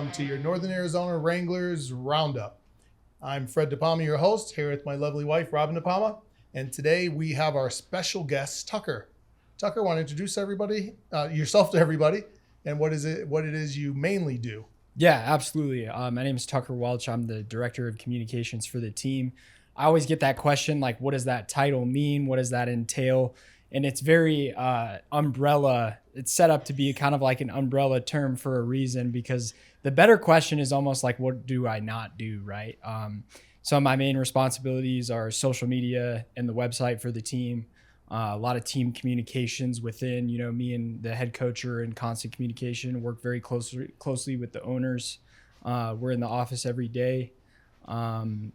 welcome to your Northern Arizona Wranglers Roundup. I'm Fred DePalma, your host, here with my lovely wife, Robin DePalma, and today we have our special guest, Tucker. Tucker, want to introduce yourself to everybody, and what it is you mainly do? Yeah, absolutely. My name is Tucker Welch. I'm the director of communications for the team. I always get that question, like, what does that title mean? What does that entail? And it's very umbrella. It's set up to be kind of like an umbrella term for a reason, because the better question is almost like, what do I not do, right? Some of my main responsibilities are social media and the website for the team. A lot of team communications within, me and the head coach are in constant communication, work very closely with the owners. We're in the office every day,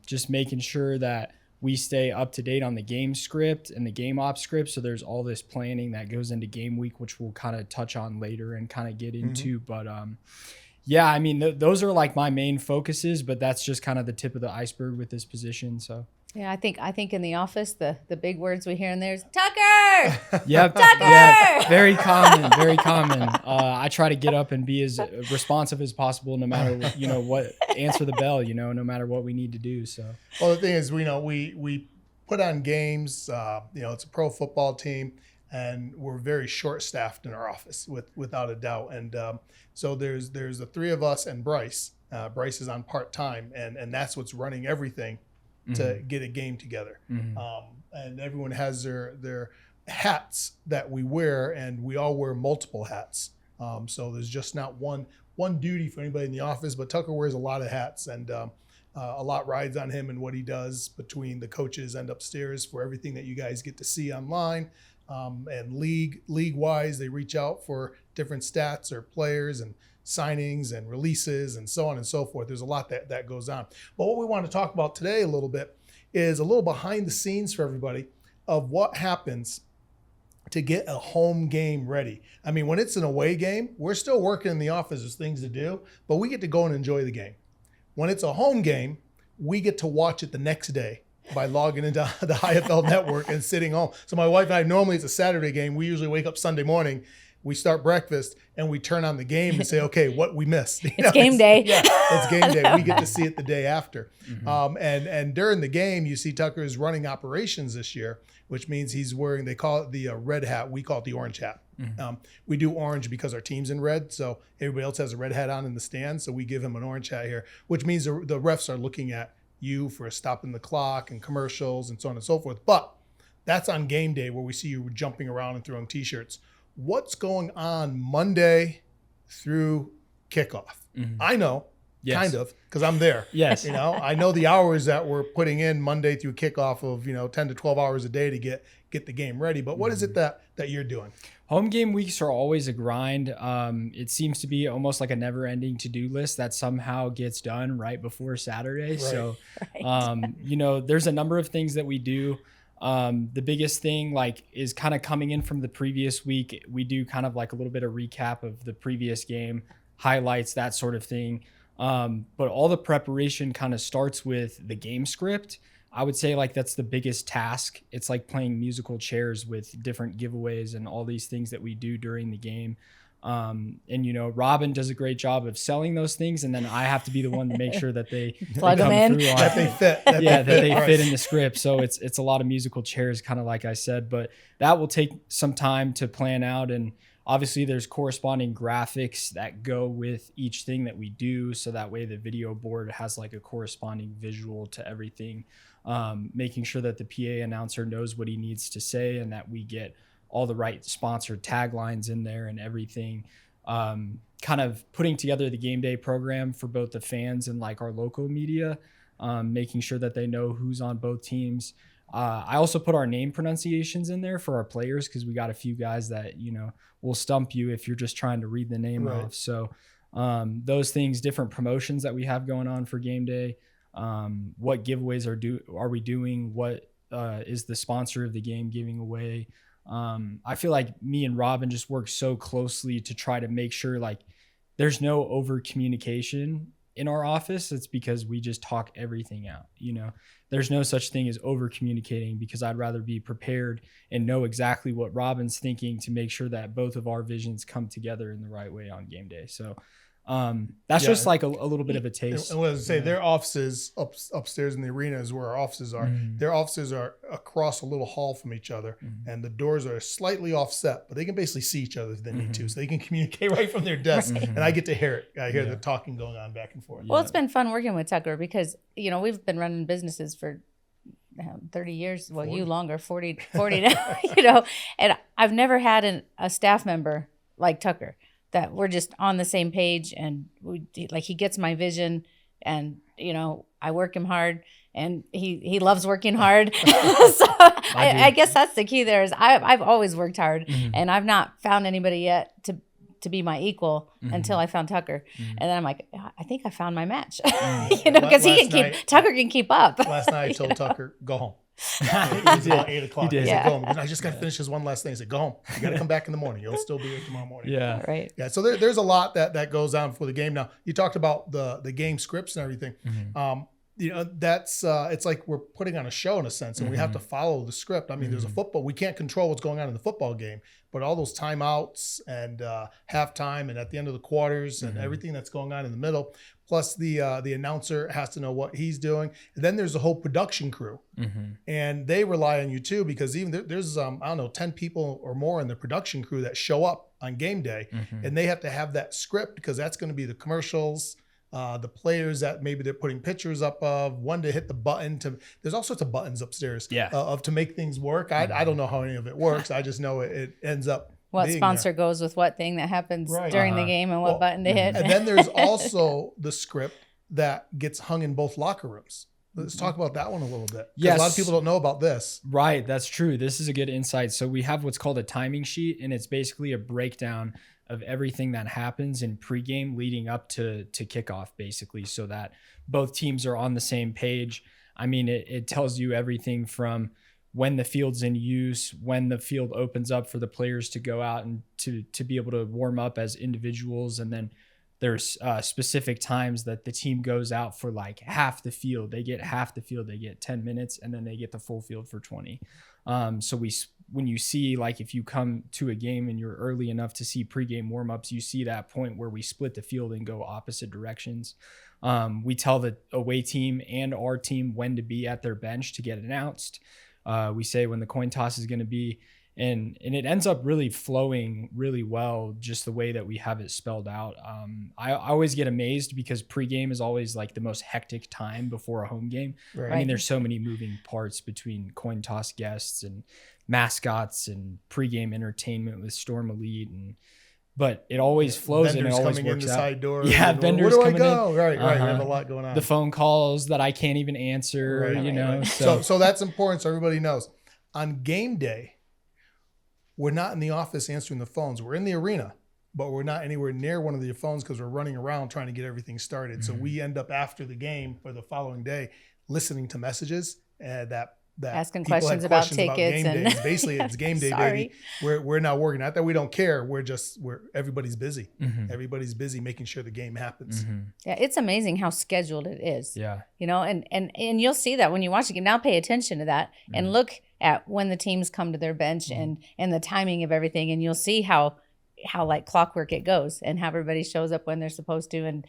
just making sure that we stay up to date on the game script and the game op script. So there's all this planning that goes into game week, which we'll kind of touch on later and kind of get into. But yeah, I mean, those are like my main focuses, but that's just kind of the tip of the iceberg with this position. So. Yeah, I think in the office, the big words we hear in there is Tucker. Yep. Tucker. Yeah, very common. I try to get up and be as responsive as possible, no matter what, answer the bell, no matter what we need to do. So. Well, the thing is, we put on games. It's a pro football team, and we're very short staffed in our office, without a doubt. And so there's the three of us and Bryce. Bryce is on part time, and that's what's running everything to get a game together. And everyone has their hats that we wear, and we all wear multiple hats. So there's just not one duty for anybody in the office, but Tucker wears a lot of hats, and a lot rides on him and what he does between the coaches and upstairs for everything that you guys get to see online. And league-wise, they reach out for different stats or players and signings and releases and so on and so forth. There's a lot that goes on. But what we want to talk about today a little bit is a little behind the scenes for everybody of what happens to get a home game ready. I mean, when it's an away game, we're still working in the office. There's things to do, but we get to go and enjoy the game. When it's a home game, we get to watch it the next day by logging into the IFL network and sitting home. So my wife and I, normally it's a Saturday game. We usually wake up Sunday morning, we start breakfast, and we turn on the game and say, okay, what we missed. It's game day. Yeah, it's game day. We get to see it the day after. And during the game, you see Tucker is running operations this year, which means he's wearing, they call it the red hat. We call it the orange hat. We do orange because our team's in red, so everybody else has a red hat on in the stand, so we give him an orange hat here, which means the refs are looking at you for stopping the clock and commercials and so on and so forth. But that's on game day, where we see you jumping around and throwing T-shirts. What's going on Monday through kickoff? I know, kind of, because I'm there. Yes. I know the hours that we're putting in Monday through kickoff of 10 to 12 hours a day to get the game ready. But what is it that you're doing? Home game weeks are always a grind. It seems to be almost like a never-ending to-do list that somehow gets done right before Saturday. Right. So, there's a number of things that we do. The biggest thing is kind of coming in from the previous week. We do kind of like a little bit of recap of the previous game, highlights, that sort of thing. But all the preparation kind of starts with the game script. I would say that's the biggest task. It's like playing musical chairs with different giveaways and all these things that we do during the game. Robin does a great job of selling those things, and then I have to be the one to make sure that they plug them in, that they fit. That they fit in the script. So it's a lot of musical chairs, kind of like I said, but that will take some time to plan out. And obviously there's corresponding graphics that go with each thing that we do, so that way the video board has like a corresponding visual to everything. Making sure that the PA announcer knows what he needs to say, and that we get all the right sponsored taglines in there and everything. Kind of putting together the game day program for both the fans and our local media, making sure that they know who's on both teams. I also put our name pronunciations in there for our players, because we got a few guys that, will stump you if you're just trying to read the name off. So those things, different promotions that we have going on for game day, what giveaways are we doing, what is the sponsor of the game giving away. I feel like me and Robin just work so closely to try to make sure there's no over communication in our office. It's because we just talk everything out. There's no such thing as over communicating, because I'd rather be prepared and know exactly what Robin's thinking to make sure that both of our visions come together in the right way on game day. So That's Yeah. just like a little bit of a taste. And what I was say, their offices upstairs in the arena is where our offices are. Their offices are across a little hall from each other, and the doors are slightly offset, but they can basically see each other if they need to, so they can communicate right from their desk. And I get to hear it. I hear the talking going on back and forth. Well, it's been fun working with Tucker because, we've been running businesses for 30 years. Well, 40. You longer, 40 now, and I've never had a staff member like Tucker that we're just on the same page, and he gets my vision, and, I work him hard, and he loves working hard. So I guess that's the key there is I've always worked hard, and I've not found anybody yet to be my equal until I found Tucker. And then I'm like, I think I found my match, because Tucker can keep up. Last night I told Tucker, go home. It was about 8 o'clock. He did. He said, go home. I just got to finish this one last thing. He said, go home. You got to come back in the morning. You'll still be here tomorrow morning. Yeah. Right. Yeah. So there's a lot that goes on before the game. Now, you talked about the game scripts and everything. That's it's like we're putting on a show in a sense, and we have to follow the script. I mean, there's a football. We can't control what's going on in the football game, but all those timeouts and halftime and at the end of the quarters and everything that's going on in the middle, plus the announcer has to know what he's doing. And then there's the whole production crew, and they rely on you too, because even there's 10 people or more in the production crew that show up on game day, and they have to have that script because that's going to be the commercials. The players that maybe they're putting pictures up of, one to hit the button there's all sorts of buttons upstairs to make things work. I don't know how any of it works. I just know it ends up what being sponsor there. Goes with what thing that happens during the game and what button to hit. And then there's also the script that gets hung in both locker rooms. Let's talk about that one a little bit. Yes. A lot of people don't know about this. Right. That's true. This is a good insight. So we have what's called a timing sheet, and it's basically a breakdown of everything that happens in pregame leading up to kickoff, basically, so that both teams are on the same page. I mean, it tells you everything from when the field's in use, when the field opens up for the players to go out and to be able to warm up as individuals. And then there's specific times that the team goes out for like half the field. They get half the field, they get 10 minutes, and then they get the full field for 20. So when you see, like, if you come to a game and you're early enough to see pregame warmups, you see that point where we split the field and go opposite directions. We tell the away team and our team when to be at their bench to get announced. We say when the coin toss is going to be, and it ends up really flowing really well, just the way that we have it spelled out. I always get amazed because pregame is always like the most hectic time before a home game. Right. I mean, there's so many moving parts between coin toss guests and mascots and pregame entertainment with Storm Elite, but it always flows and it always coming works in the out. side door. Yeah, vendors where do coming I go? in. Right. We have a lot going on. The phone calls that I can't even answer. Right. So So that's important, so everybody knows. On game day, we're not in the office answering the phones. We're in the arena, but we're not anywhere near one of the phones because we're running around trying to get everything started. So we end up after the game or the following day listening to messages that asking people questions had about questions tickets game and days. Basically, it's game day, baby. We're not working. Not that we don't care. Everybody's busy. Everybody's busy making sure the game happens. Yeah, it's amazing how scheduled it is. Yeah. And you'll see that when you watch the game. Now pay attention to that and look at when the teams come to their bench and the timing of everything, and you'll see how like clockwork it goes and how everybody shows up when they're supposed to, and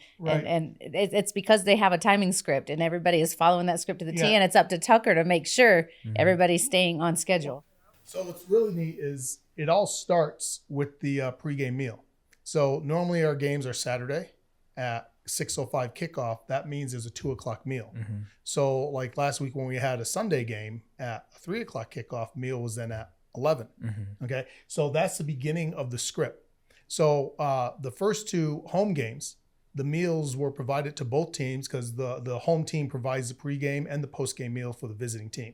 it's because they have a timing script and everybody is following that script to the T, and it's up to Tucker to make sure everybody's staying on schedule. So what's really neat is it all starts with the pregame meal. So normally our games are Saturday at 6:05 kickoff. That means there's a 2:00 meal. So like last week when we had a Sunday game at a 3:00 kickoff, meal was then at 11. Okay. So that's the beginning of the script. So the first two home games, the meals were provided to both teams because the home team provides the pregame and the postgame meal for the visiting team.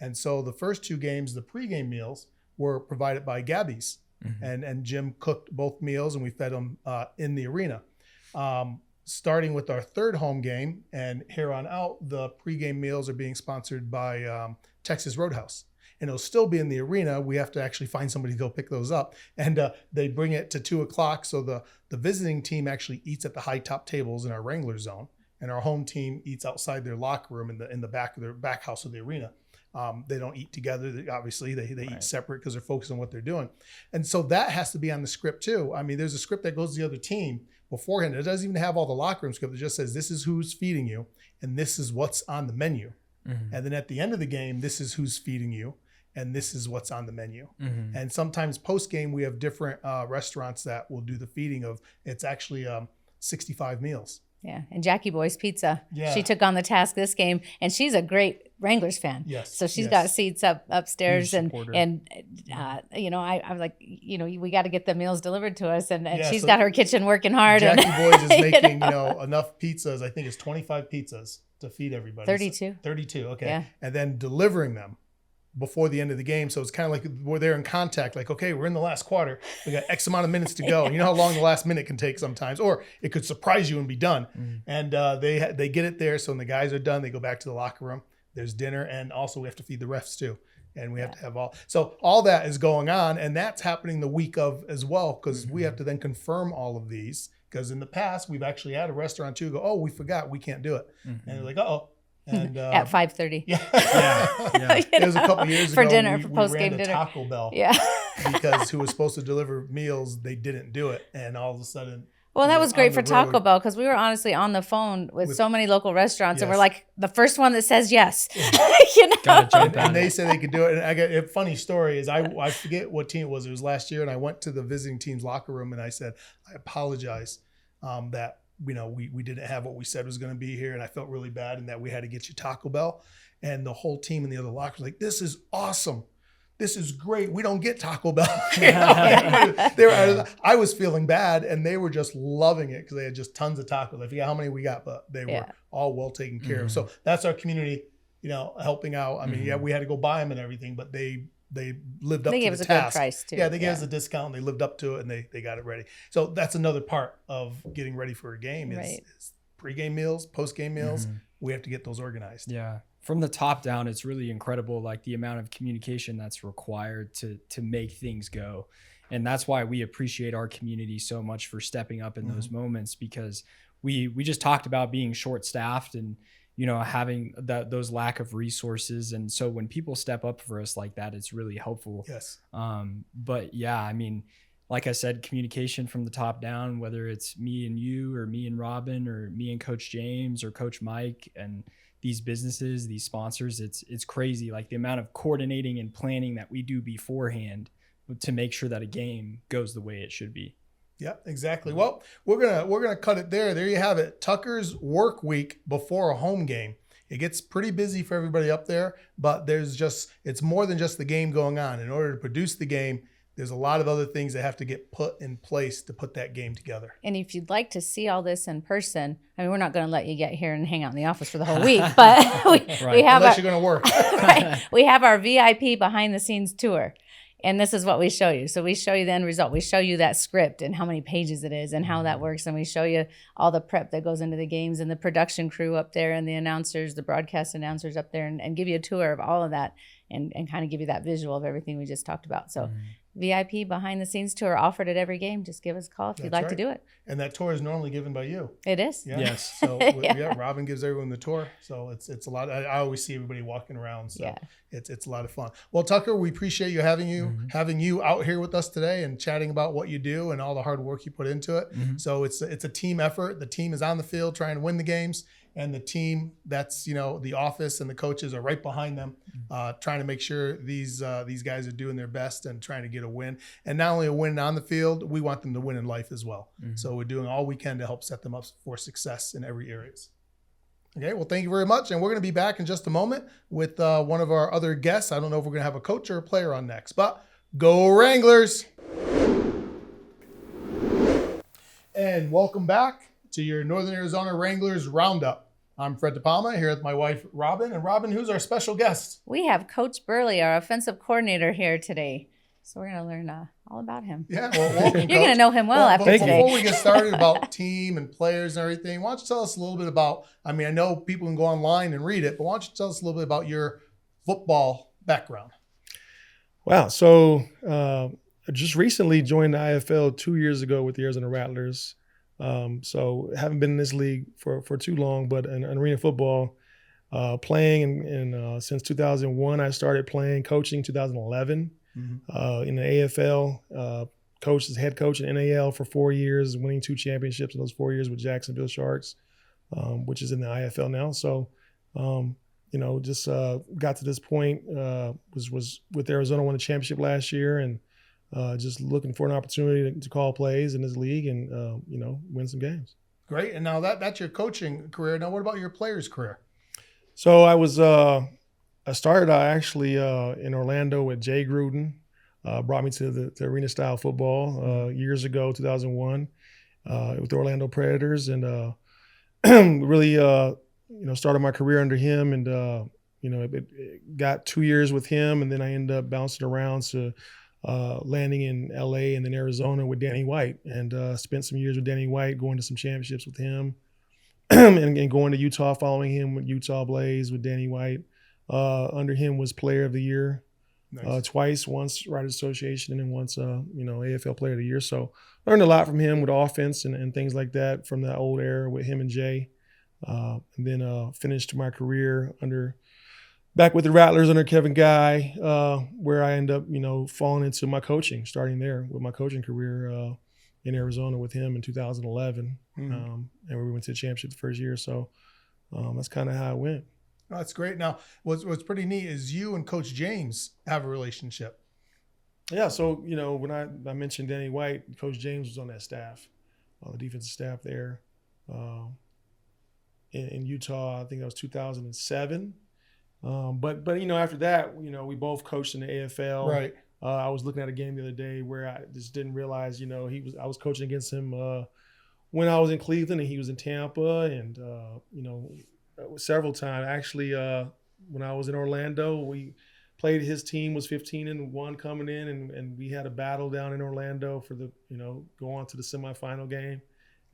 And so the first two games, the pregame meals were provided by Gabby's, and Jim cooked both meals and we fed them in the arena. Starting with our third home game and here on out, the pregame meals are being sponsored by Texas Roadhouse. And it'll still be in the arena. We have to actually find somebody to go pick those up. And they bring it to 2:00. So the visiting team actually eats at the high top tables in our Wrangler zone. And our home team eats outside their locker room in the back of their back house of the arena. They don't eat together. Obviously, they eat separate because they're focused on what they're doing. And so that has to be on the script too. I mean, there's a script that goes to the other team, beforehand. It doesn't even have all the locker room script. It just says, this is who's feeding you, and this is what's on the menu. Mm-hmm. And then at the end of the game, this is who's feeding you, and this is what's on the menu. Mm-hmm. And sometimes post-game, we have different restaurants that will do the feeding of, it's actually 65 meals. Yeah, and Jackie Boy's Pizza. Yeah. She took on the task this game, and she's a great Wranglers fan. Yes. So she's got seats upstairs, Huge and supporter. you know, I'm like, you know, we got to get the meals delivered to us, and Yeah, she's so got her kitchen working hard. Jackie and Boys is making, enough pizzas. I think it's 25 pizzas to feed everybody. 32. 32, okay. Yeah. And then delivering them before the end of the game. So it's kind of like we're there in contact, like, okay, we're in the last quarter. We got X amount of minutes to go. You know how long the last minute can take sometimes, or it could surprise you and be done. Mm-hmm. And they get it there. So when the guys are done, they go back to the locker room. There's dinner, and also we have to feed the refs too. And we have to have all that is going on, and that's happening the week of as well, because we have to then confirm all of these. Because in the past, we've actually had a restaurant too go, oh, we forgot, we can't do it. Mm-hmm. And they're like, uh-oh. And at 5:30. yeah. Yeah. It was a couple years For ago. dinner, we, for we post-game ran to dinner. Taco Bell Yeah. because who was supposed to deliver meals, they didn't do it. And all of a sudden, Well, that we're was great on for the Taco road. Bell, because we were honestly on the phone with so many local restaurants, and we're Yes. like the first one that says yes. You know? Gotta jump And at they it. said they could do it. And I got a funny story is I forget what team it was. It was last year, and I went to the visiting team's locker room and I said, I apologize that we didn't have what we said was going to be here, and I felt really bad, and that we had to get you Taco Bell. And the whole team in the other locker was like, "This is awesome. This is great. We don't get Taco Bell." I was feeling bad, and they were just loving it because they had just tons of tacos. I forget how many we got, but they were all well taken care of. So that's our community, helping out. I mean, we had to go buy them and everything, but they lived up They to gave the us a task. good price too. Yeah, they gave us a discount. They lived up to it, and they got it ready. So that's another part of getting ready for a game is pregame meals, postgame meals. Mm-hmm. We have to get those organized. Yeah. From the top down, it's really incredible, like the amount of communication that's required to make things go. And that's why we appreciate our community so much for stepping up in those moments, because we just talked about being short-staffed and, having those lack of resources. And so when people step up for us like that, it's really helpful. Yes. But yeah, I mean, like I said, communication from the top down, whether it's me and you or me and Robin or me and Coach James or Coach Mike and these businesses, these sponsors, it's crazy. Like the amount of coordinating and planning that we do beforehand to make sure that a game goes the way it should be. Yeah, exactly. Well, we're gonna cut it there. There you have it. Tucker's work week before a home game. It gets pretty busy for everybody up there, but it's more than just the game going on. In order to produce the game, there's a lot of other things that have to get put in place to put that game together. And if you'd like to see all this in person, I mean, we're not going to let you get here and hang out in the office for the whole week, but we have Unless you're going to work. right, we have our VIP behind the scenes tour. And this is what we show you. So we show you the end result. We show you that script and how many pages it is and how that works. And we show you all the prep that goes into the games and the production crew up there and the announcers, the broadcast announcers up there, and give you a tour of all of that and kind of give you that visual of everything we just talked about. So VIP behind the scenes tour offered at every game. Just give us a call if you'd like to do it. And that tour is normally given by you. It is. Yeah. Yes. So Robin gives everyone the tour. So it's a lot. I always see everybody walking around. So it's a lot of fun. Well, Tucker, we appreciate you having you out here with us today and chatting about what you do and all the hard work you put into it. So it's a team effort. The team is on the field trying to win the games. And the team that's, the office and the coaches are right behind them, trying to make sure these guys are doing their best and trying to get a win. And not only a win on the field, we want them to win in life as well. So we're doing all we can to help set them up for success in every areas. Okay, well, thank you very much. And we're going to be back in just a moment with one of our other guests. I don't know if we're going to have a coach or a player on next, but go Wranglers. And welcome back to your Northern Arizona Wranglers Roundup. I'm Fred DePalma here with my wife, Robin. And Robin, who's our special guest? We have Coach Burley, our offensive coordinator, here today. So we're going to learn all about him. Yeah, well, welcome, You're going to know him well after today. Before we get started about team and players and everything, why don't you tell us a little bit about, I know people can go online and read it, but why don't you tell us a little bit about your football background? Wow. So I just recently joined the IFL 2 years ago with the Arizona Rattlers. So haven't been in this league for too long, but in arena football, playing in since 2001, I started playing, coaching 2011 in the AFL. coached as head coach in NAL for 4 years, winning 2 championships in those 4 years with Jacksonville Sharks, which is in the IFL now. So, just got to this point, was with Arizona, won the championship last year, and just looking for an opportunity to call plays in this league and, win some games. Great. And now that's your coaching career. Now, what about your player's career? So I started actually in Orlando with Jay Gruden. Brought me to the arena style football years ago, 2001, with the Orlando Predators, and really started my career under him, and it got 2 years with him, and then I ended up bouncing around to landing in LA and then Arizona with Danny White, and spent some years with Danny White, going to some championships with him, and going to Utah, following him with Utah Blaze with Danny White. Under him was Player of the Year. Nice. Twice, once Writers Association and then once, AFL Player of the Year. So learned a lot from him with offense and things like that from that old era with him and Jay. And then finished my career back with the Rattlers under Kevin Guy, where I end up, falling into my coaching, starting there with my coaching career in Arizona with him in 2011. And we went to the championship the first year. So that's kind of how it went. Oh, that's great. Now, what's pretty neat is you and Coach James have a relationship. Yeah. So, when I mentioned Danny White, Coach James was on that staff, the defensive staff there in Utah. I think that was 2007. But after that, we both coached in the AFL. Right. I was looking at a game the other day where I just didn't realize, I was coaching against him when I was in Cleveland and he was in Tampa, and several times. Actually, when I was in Orlando, we played, his team was 15-1 coming in, and we had a battle down in Orlando for the, go on to the semifinal game.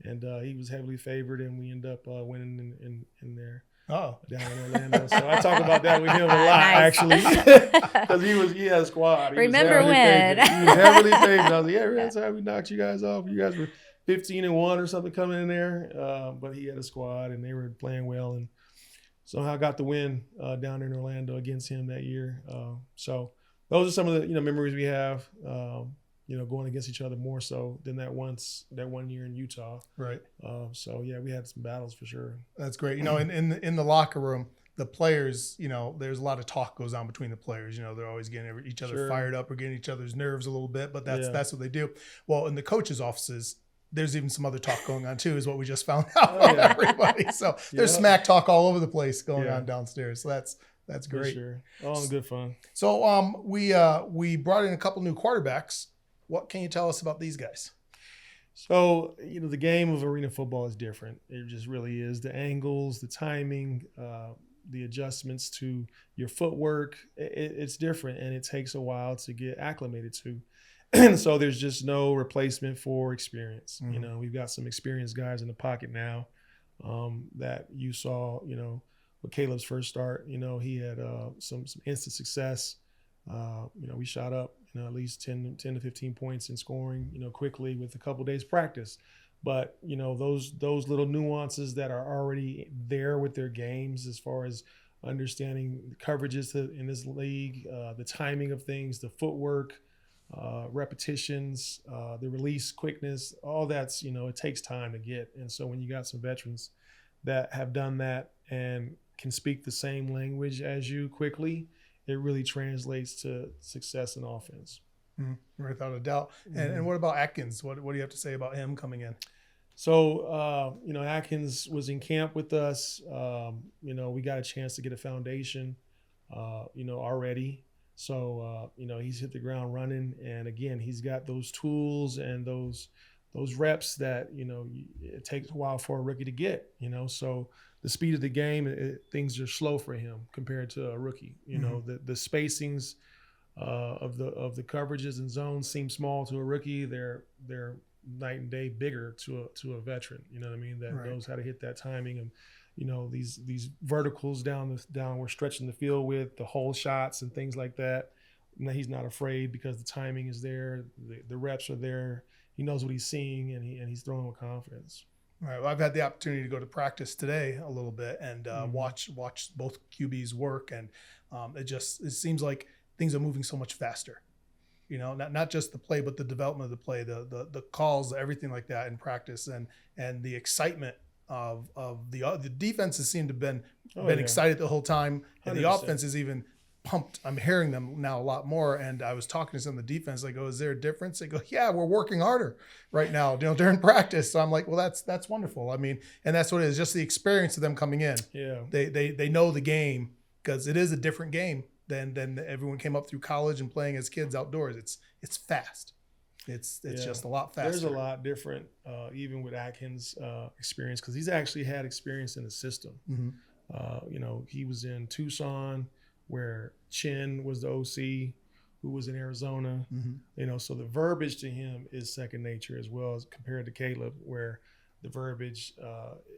And he was heavily favored, and we ended up winning in there. Oh, down in Orlando. So I talk about that with him a lot, actually, because he had a squad. Remember when? He was heavily favored. I was like, yeah, that's how we knocked you guys off. You guys were 15-1 or something coming in there, but he had a squad and they were playing well, and somehow got the win down in Orlando against him that year. So those are some of the memories we have. Going against each other more so than that 1 year in Utah. Right. So yeah, we had some battles for sure. That's great. In the locker room, the players, there's a lot of talk goes on between the players. They're always getting each other fired up or getting each other's nerves a little bit, but that's what they do. Well, in the coaches' offices, there's even some other talk going on too, is what we just found out from everybody. So there's smack talk all over the place going on downstairs. So that's great. For sure. All good fun. So we brought in a couple new quarterbacks. What can you tell us about these guys? So, the game of arena football is different. It just really is. The angles, the timing, the adjustments to your footwork, it's different, and it takes a while to get acclimated to. And so there's just no replacement for experience. Mm-hmm. We've got some experienced guys in the pocket now that you saw, with Caleb's first start. He had some instant success. We shot up, at least 10 to 15 points in scoring, quickly with a couple days practice. But, those little nuances that are already there with their games, as far as understanding the coverages in this league, the timing of things, the footwork, repetitions, the release quickness, all that's, it takes time to get. And so when you got some veterans that have done that and can speak the same language as you quickly, it really translates to success in offense. Without a doubt. And what about Atkins? What do you have to say about him coming in? So, Atkins was in camp with us. We got a chance to get a foundation, already. So, he's hit the ground running. And again, he's got those tools and those reps that, it takes a while for a rookie to get, So the speed of the game, things are slow for him compared to a rookie. The spacings of the coverages and zones seem small to a rookie. They're night and day bigger to a veteran. You know what I mean? That knows how to hit that timing, and these verticals down we're stretching the field with the hole shots and things like that. And he's not afraid because the timing is there, the reps are there. He knows what he's seeing, and he's throwing with confidence. All right. Well, I've had the opportunity to go to practice today a little bit and watch both QBs work, and it seems like things are moving so much faster. You know, not just the play, but the development of the play, the calls, everything like that in practice, and the excitement of the defenses seem to have been excited the whole time, and 100%. the offense is even pumped. I'm hearing them now a lot more, and I was talking to some of the defense. I go, "Is there a difference?" They go, "Yeah, we're working harder right now, during practice." So I'm like, "Well, that's wonderful." I mean, and that's what it is. Just the experience of them coming in. Yeah. They know the game, because it is a different game than everyone came up through college and playing as kids outdoors. It's fast. It's just a lot faster. There's a lot different, even with Atkins' experience, because he's actually had experience in the system. Mm-hmm. He was in Tucson, where Chin was the OC, who was in Arizona. Mm-hmm. So the verbiage to him is second nature, as well as compared to Caleb, where the verbiage,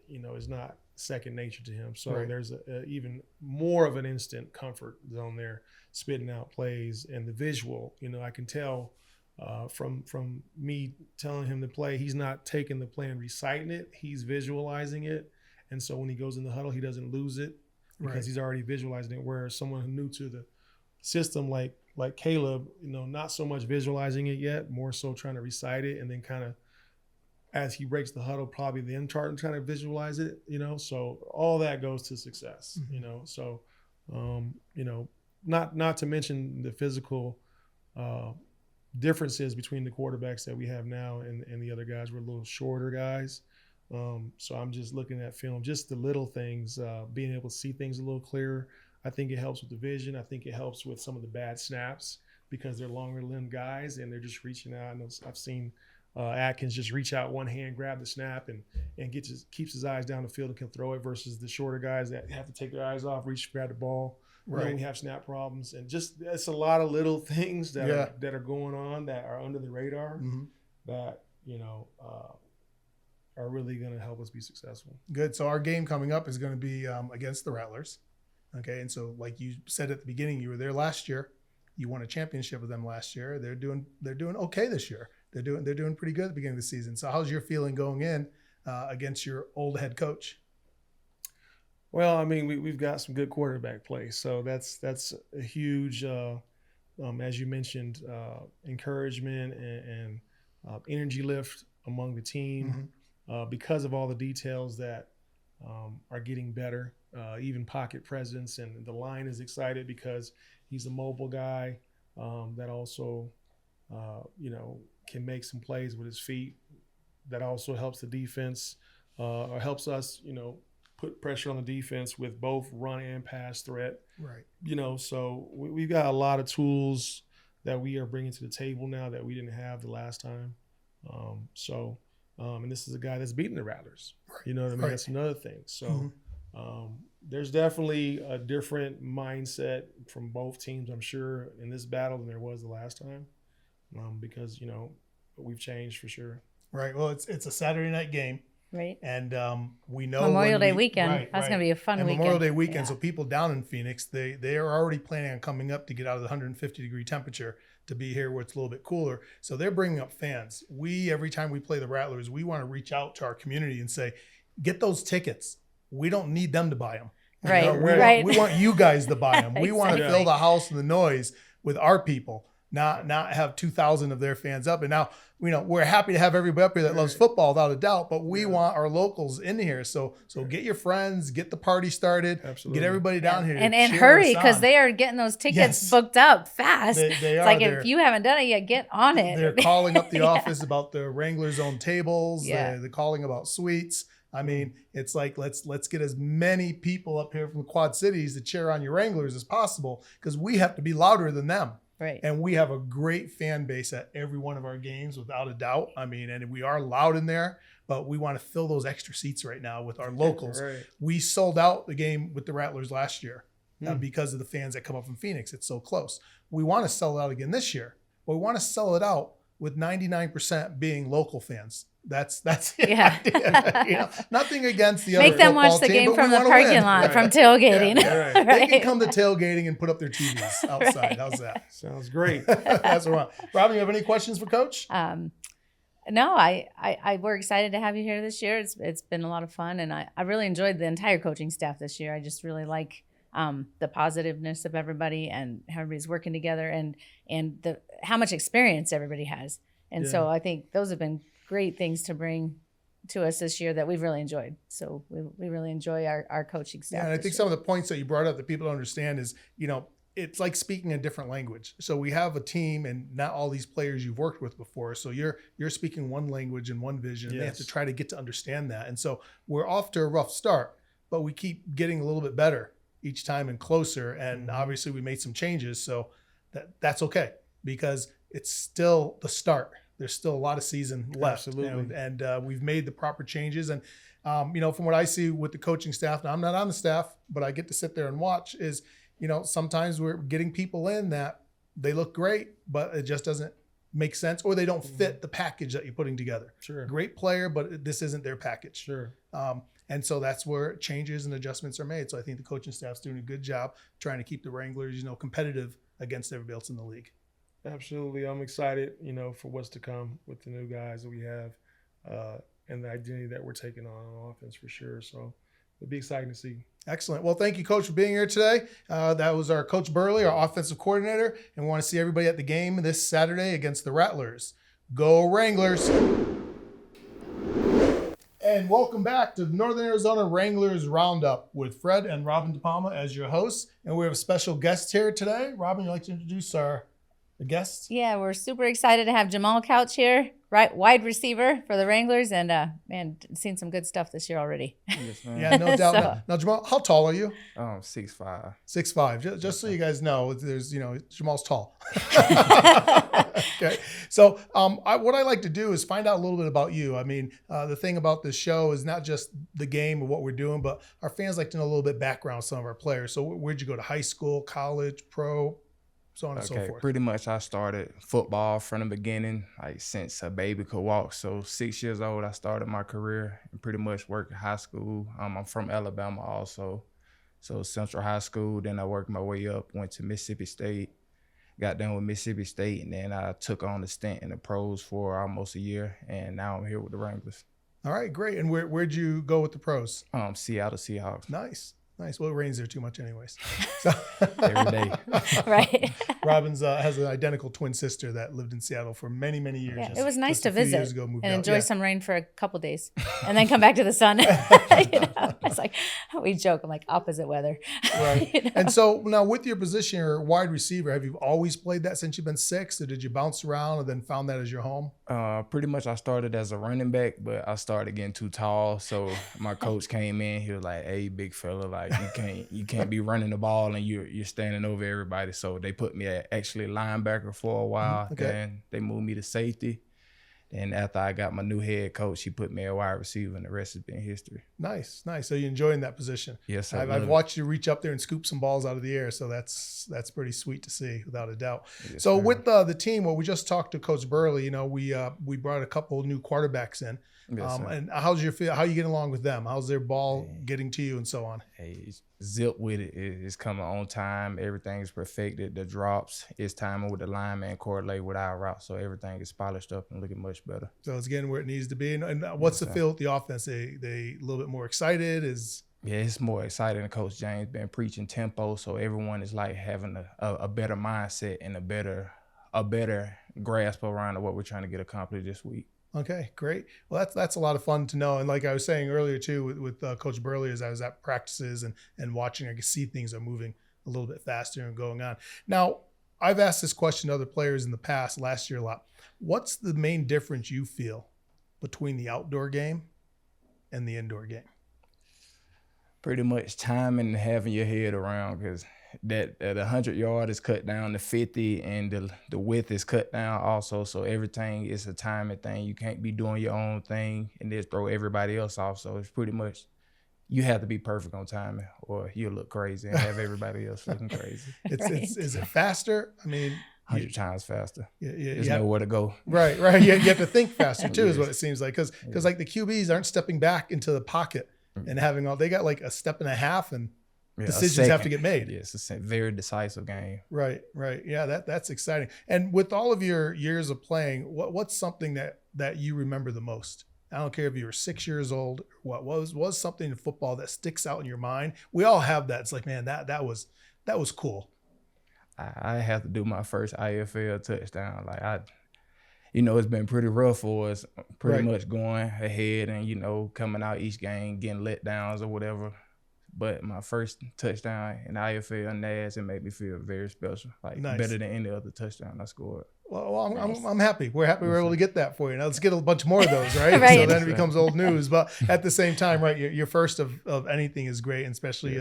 is not second nature to him. So Right. there's even more of an instant comfort zone there, spitting out plays, and the visual. I can tell from me telling him to play, he's not taking the play and reciting it. He's visualizing it, and so when he goes in the huddle, he doesn't lose it because Right. he's already visualizing it. Whereas someone who's new to the system, like Caleb, not so much visualizing it yet, more so trying to recite it, and then kind of, as he breaks the huddle, probably then trying to visualize it, so all that goes to success, Mm-hmm. so, not to mention the physical differences between the quarterbacks that we have now and the other guys. We're a little shorter guys. So I'm just looking at film, just the little things, being able to see things a little clearer. I think it helps with the vision. I think it helps with some of the bad snaps, because they're longer limbed guys and they're just reaching out. I know I've seen Atkins just reach out one hand, grab the snap, and keeps his eyes down the field and can throw it, versus the shorter guys that have to take their eyes off, reach, grab the ball. Right. Then we have snap problems, and just it's a lot of little things that Yeah. that are going on that are under the radar Mm-hmm. that are really going to help us be successful. Good. So our game coming up is going to be against the Rattlers. Okay, and so like you said at the beginning, you were there last year. You won a championship with them last year. They're doing okay this year. They're doing pretty good at the beginning of the season. So how's your feeling going in against your old head coach? Well, I mean, we've got some good quarterback play, so that's a huge, as you mentioned, encouragement and energy lift among the team, because of all the details that are getting better, even pocket presence, and the line is excited because he's a mobile guy that also, can make some plays with his feet. That also helps the defense, or helps us, put pressure on the defense with both run and pass threat. Right. So we've got a lot of tools that we are bringing to the table now that we didn't have the last time. And this is a guy that's beaten the Rattlers. You know what I mean? Right. That's another thing. So there's definitely a different mindset from both teams, I'm sure, in this battle than there was the last time, because, we've changed for sure. Right. Well, it's a Saturday night game. Right. And we know Memorial Day weekend. That's going to be a fun and weekend. Memorial Day weekend. Yeah. So people down in Phoenix, they are already planning on coming up to get out of the 150-degree temperature to be here where it's a little bit cooler. So they're bringing up fans. Every time we play the Rattlers, we want to reach out to our community and say, get those tickets. We don't need them to buy them. Right. We want you guys to buy them. We want to Exactly. fill the house and the noise with our people, not have 2,000 of their fans up. And now, we're happy to have everybody up here that loves football, without a doubt, but we want our locals in here. So get your friends, get the party started, Absolutely. get everybody down here. to And cheer hurry, us because on. they are getting those tickets Yes. booked up fast. They It's are. like, They're- if you haven't done it yet, get on it. They're calling up the Yeah. office about the Wranglers own tables. Yeah. They're calling about suites. I mean, it's like, let's get as many people up here from the Quad Cities to cheer on your Wranglers as possible, because we have to be louder than them. Right. And we have a great fan base at every one of our games, without a doubt. I mean, and we are loud in there, but we want to fill those extra seats right now with our locals. Right. We sold out the game with the Rattlers last year because of the fans that come up from Phoenix. It's so close. We want to sell it out again this year, but we want to sell it out with 99% being local fans. That's it. Yeah. Nothing against the other Make them watch football the team, game but from we the wanna parking win. lot, Right. from tailgating. Yeah. Right. They can come to tailgating and put up their TVs outside. Right. How's that? Sounds great. That's what we want. Robin, you have any questions for Coach? No, we're excited to have you here this year. It's been a lot of fun, and I really enjoyed the entire coaching staff this year. I just really like the positiveness of everybody and how everybody's working together and how much experience everybody has. And so I think those have been great things to bring to us this year that we've really enjoyed. So we really enjoy our coaching staff. Yeah, and I think some of the points that you brought up that people don't understand is, it's like speaking a different language. So we have a team and not all these players you've worked with before. So you're speaking one language and one vision. And they have to try to get to understand that. And so we're off to a rough start, but we keep getting a little bit better each time and closer. And obviously we made some changes. So that's okay because it's still the start. There's still a lot of season left. Absolutely. And we've made the proper changes. And, from what I see with the coaching staff, now I'm not on the staff, but I get to sit there and watch is, sometimes we're getting people in that they look great, but it just doesn't make sense or they don't fit the package that you're putting together. Sure. Great player, but this isn't their package. Sure. And so that's where changes and adjustments are made. So I think the coaching staff's doing a good job trying to keep the Wranglers, competitive against everybody else in the league. Absolutely. I'm excited, for what's to come with the new guys that we have and the identity that we're taking on offense for sure. So it'll be exciting to see. Excellent. Well, thank you, Coach, for being here today. That was our Coach Burley, our offensive coordinator, and we want to see everybody at the game this Saturday against the Rattlers. Go Wranglers! And welcome back to the Northern Arizona Wranglers Roundup with Fred and Robin DePalma as your hosts. And we have a special guest here today. Robin, you'd like to introduce our guests? Yeah, we're super excited to have Jamal Couch here, right, wide receiver for the Wranglers, and seen some good stuff this year already. Yes, ma'am. Yeah, no doubt. So- Now, Jamal, how tall are you? 6'5". 6'5". Just so you guys know, there's Jamal's tall. Okay. So what I like to do is find out a little bit about you. I mean, the thing about this show is not just the game or what we're doing, but our fans like to know a little bit background of some of our players. So where'd you go to high school, college, pro, so on and so forth? Pretty much I started football from the beginning, like since a baby could walk. So 6 years old, I started my career and pretty much worked in high school. I'm from Alabama also. So Central High School, then I worked my way up, went to Mississippi State, got done with Mississippi State, and then I took on the stint in the pros for almost a year, and now I'm here with the Wranglers. All right, great. And where'd you go with the pros? Seattle Seahawks. Nice. Well, it rains there too much anyways. So Every day. Right. Robin's has an identical twin sister that lived in Seattle for many, many years. Yeah, Just- it was nice just to a few visit years ago, moved and out. enjoy Yeah. some rain for a couple days and then come back to the sun. It's like, we joke, I'm like opposite weather. Right. And so now with your position, you're a wide receiver. Have you always played that since you've been 6, or did you bounce around and then found that as your home? Pretty much I started as a running back, but I started getting too tall. So my coach came in, he was like, "Hey, big fella, like you can't be running the ball and you're standing over everybody." So they put me at actually linebacker for a while. Okay. Then they moved me to safety. And after I got my new head coach, he put me at wide receiver, and the rest has been history. Nice. So you're enjoying that position. Yes, I've watched you reach up there and scoop some balls out of the air. So that's pretty sweet to see, without a doubt. Yes, So sir. with the team, well, we just talked to Coach Burley. We brought a couple new quarterbacks in. Yes, sir. And how you getting along with them? How's their ball getting to you and so on? Hey, zip with it. It's coming on time. Everything's perfected. The drops, it's timing with the lineman correlate with our route. So everything is polished up and looking much better. So it's getting where it needs to be. And what's the sir. feel with the offense? They a little bit more excited? Yeah, it's more exciting. Coach James been preaching tempo, so everyone is like having a better mindset and a better grasp around what we're trying to get accomplished this week. Okay, great. Well, that's a lot of fun to know. And like I was saying earlier too, with Coach Burley, as I was at practices and watching, I could see things are moving a little bit faster and going on. Now, I've asked this question to other players in the past, last year a lot. What's the main difference you feel between the outdoor game and the indoor game? Pretty much timing and having your head around, because that 100-yard is cut down to 50, and the width is cut down also. So everything is a timing thing. You can't be doing your own thing and just throw everybody else off. So it's pretty much you have to be perfect on timing, or you'll look crazy and have everybody else looking crazy. Is it faster? I mean, 100 times faster. you There's have- nowhere to go. Right. You have to think faster too, is Yes. what it seems like. Because like the QBs aren't stepping back into the pocket and they got like a step and a half, and Yeah, a decisions have to second. get made. Yes, it's a very decisive game. Right. Yeah, that's exciting. And with all of your years of playing, what's something that you remember the most I don't care if you were 6 years old, what was something in football that sticks out in your mind? We all have that. It's like, man, that was cool. I have to do my first IFL touchdown. Like it's been pretty rough for us, pretty much going ahead and, coming out each game, getting let downs or whatever. But my first touchdown in IFL NAZ, it made me feel very special, like better than any other touchdown I scored. Well, I'm happy. We're happy we're able to get that for you. Now let's get a bunch more of those, right? Right. So then it becomes old news. But at the same time, right, your first of anything is great, and especially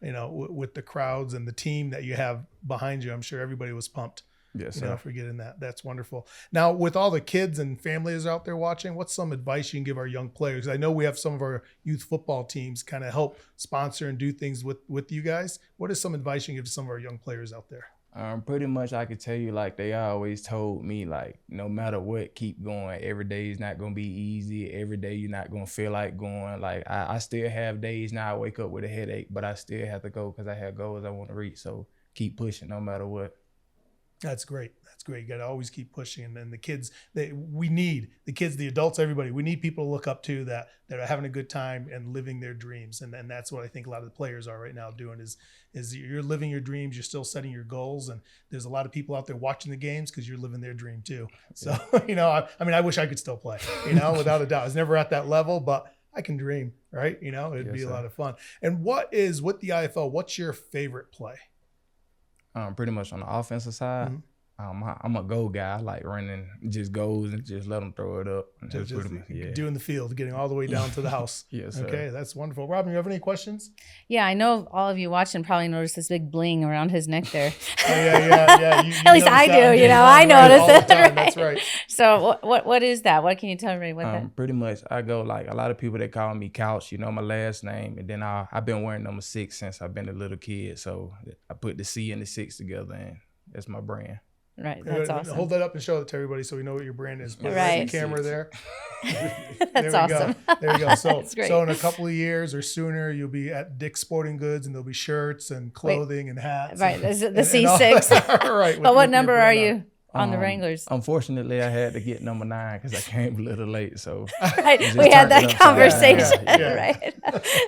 with the crowds and the team that you have behind you. I'm sure everybody was pumped. Yes, sir. For getting that. That's wonderful. Now, with all the kids and families out there watching, what's some advice you can give our young players? I know we have some of our youth football teams kind of help sponsor and do things with you guys. What is some advice you can give to some of our young players out there? Pretty much I could tell you, like, they always told me, like, no matter what, keep going. Every day is not going to be easy. Every day you're not going to feel like going. Like, I still have days now I wake up with a headache, but I still have to go because I have goals I want to reach. So keep pushing no matter what. That's great. You got to always keep pushing. And then the kids, we need the kids, the adults, everybody. We need people to look up to that are having a good time and living their dreams. And that's what I think a lot of the players are right now doing is you're living your dreams. You're still setting your goals. And there's a lot of people out there watching the games because you're living their dream too. So, I wish I could still play, without a doubt. I was never at that level, but I can dream, right? It'd be a lot of fun. And with the IFL, what's your favorite play? Pretty much on the offensive side. Mm-hmm. I'm a goal guy. I like running just goals and just let them throw it up. Just doing the field, getting all the way down to the house. Yes, sir. Okay, that's wonderful. Robin, you have any questions? Yeah, I know all of you watching probably noticed this big bling around his neck there. Yeah. You At least I do. I notice it. Right? That's right. So what is that? What can you tell me? What that? Pretty much, I go like a lot of people that call me Couch. My last name, and then I've been wearing number 6 since I've been a little kid. So I put the C and the 6 together, and that's my brand. Right, that's awesome. Hold that up and show it to everybody so we know what your brand is. Right. The camera there. That's awesome. There you go. So in a couple of years or sooner, you'll be at Dick's Sporting Goods, and there'll be shirts and clothing and hats. Right, the C6. Right. But what number are you on the Wranglers? Unfortunately, I had to get number 9 because I came a little late. So we had that conversation. Yeah. Right.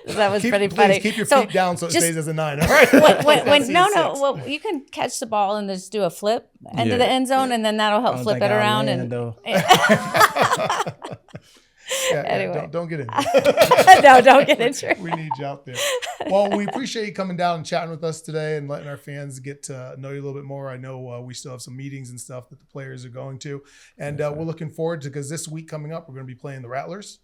That was pretty funny. Keep your feet down so it stays as a 9. All right. Well, you can catch the ball and just do a flip into the end zone, and then that'll help flip it around. Anyway. Don't get in. No, don't get into it. We need you out there. Well, we appreciate you coming down and chatting with us today and letting our fans get to know you a little bit more. I know we still have some meetings and stuff that the players are going to, and we're looking forward to, because this week coming up, we're going to be playing the Rattlers.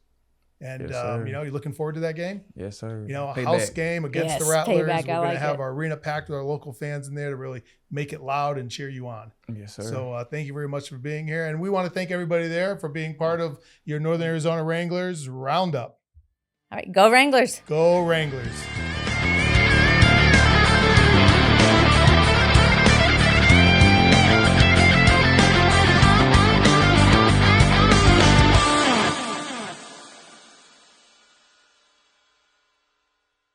And, you're looking forward to that game? Yes, sir. A house game against the Rattlers. Payback. We're going to have our arena packed with our local fans in there to really make it loud and cheer you on. Yes, sir. So thank you very much for being here. And we want to thank everybody there for being part of your Northern Arizona Wranglers Roundup. All right, go Wranglers. Go Wranglers.